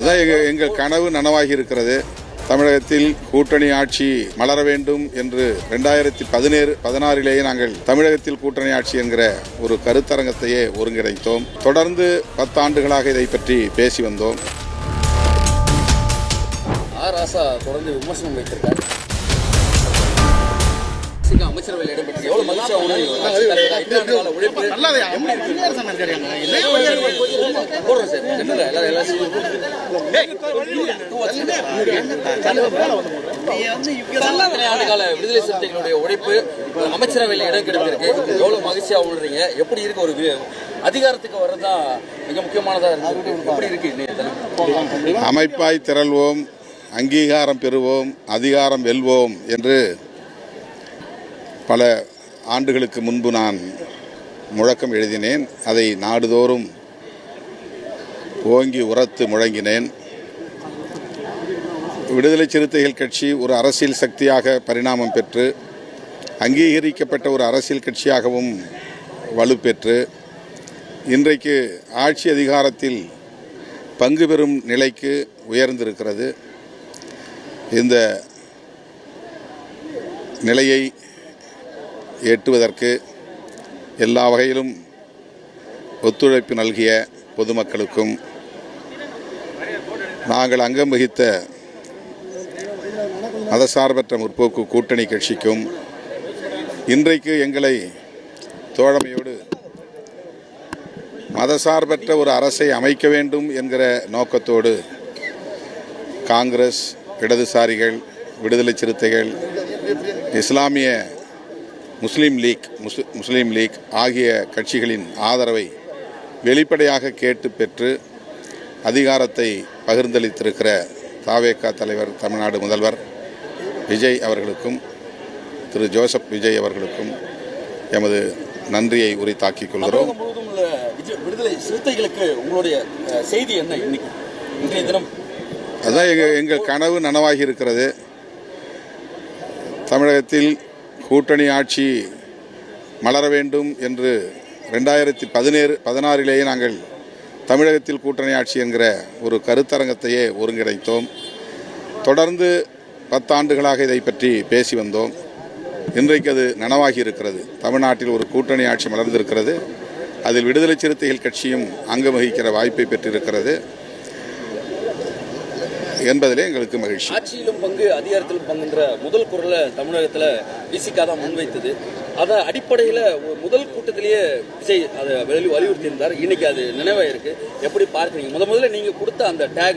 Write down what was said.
அதான் எங்கள் கனவு நனவாகி இருக்கிறது. தமிழகத்தில் கூட்டணி ஆட்சி மலர வேண்டும் என்று 2016 நாங்கள் தமிழகத்தில் கூட்டணி ஆட்சி என்கிற ஒரு கருத்தரங்கத்தையே ஒருங்கிணைத்தோம். தொடர்ந்து 10 ஆண்டுகளாக இதை பற்றி பேசி வந்தோம். ராசா தொடர்ந்து விமர்சனம் வைத்திருக்கார். அமைச்சரவையில் இடம்பெற்ற எவ்வளவு மகிழ்ச்சியா விடுதலை சிறுத்தைகளுடைய உழைப்பு அமைச்சரவையில் இடம் கிடைத்திருக்கு. எவ்வளவு மகிழ்ச்சியா உணர்றீங்க? எப்படி இருக்கு? ஒரு அதிகாரத்துக்கு வர்றதுதான் மிக முக்கியமானதா இருக்கு. எப்படி இருக்கு? அமைப்பாய் திரள்வோம், அங்கீகாரம் பெறுவோம், அதிகாரம் வெல்வோம் என்று பல ஆண்டுகளுக்கு முன்பு நான் முழக்கம் எழுதினேன். அதை நாடுதோறும் ஓங்கி உரத்து முழங்கினேன். விடுதலை சிறுத்தைகள் கட்சி ஒரு அரசியல் சக்தியாக பரிணாமம் பெற்று அங்கீகரிக்கப்பட்ட ஒரு அரசியல் கட்சியாகவும் வலுப்பெற்று இன்றைக்கு ஆட்சி அதிகாரத்தில் பங்கு பெறும் நிலைக்கு உயர்ந்திருக்கிறது. இந்த நிலையை எட்டுவதற்கு எல்லா வகையிலும் ஒத்துழைப்பு நல்கிய பொதுமக்களுக்கும், நாங்கள் அங்கம் வகித்த மதசார்பற்ற முற்போக்கு கூட்டணி கட்சிக்கும், இன்றைக்கு எங்களை தோழமையோடு மதசார்பற்ற ஒரு அரசை அமைக்க வேண்டும் என்கிற நோக்கத்தோடு காங்கிரஸ், இடதுசாரிகள், விடுதலை சிறுத்தைகள், இஸ்லாமிய முஸ்லீம் லீக் ஆகிய கட்சிகளின் ஆதரவை வெளிப்படையாக கேட்டு பெற்று அதிகாரத்தை பகிர்ந்தளித்திருக்கிற தாவேகா தலைவர், தமிழ்நாடு முதல்வர் விஜய் அவர்களுக்கும், திரு ஜோசப் விஜய் அவர்களுக்கும் எமது நன்றியை உரித்தாக்கிக் கொள்கிறோம். விடுதலை சிறுத்தைகளுக்கு உங்களுடைய செய்தி என்ன? இன்றைய தினம் அதான் எங்கள் கனவு நனவாகி இருக்கிறது. தமிழகத்தில் கூட்டணி ஆட்சி மலர வேண்டும் என்று 2016 நாங்கள் தமிழகத்தில் கூட்டணி ஆட்சி என்கிற ஒரு கருத்தரங்கத்தையே ஒருங்கிணைத்தோம். தொடர்ந்து 10 ஆண்டுகளாக இதை பற்றி பேசி வந்தோம். இன்றைக்கு அது நனவாகி இருக்கிறது. தமிழ்நாட்டில் ஒரு கூட்டணி ஆட்சி மலர்ந்திருக்கிறது. அதில் விடுதலை சிறுத்தைகள் கட்சியும் அங்கம் வகிக்கிற வாய்ப்பை பெற்றிருக்கிறது என்பதிலே எங்களுக்கு மகிழ்ச்சி. ஆட்சியிலும் பங்கு, அதிகாரத்திலும் பங்குன்ற முதல் குரலை தமிழகத்தில் விசிகா தான் முன்வைத்தது. அதை அடிப்படையில் முதல் கூட்டத்திலேயே விஜய் அதை வலியுறுத்தி இருந்தார். இன்னைக்கு அது நினைவாயிருக்கு. எப்படி பார்க்குறீங்க? முதல்ல நீங்கள் கொடுத்த அந்த டேக்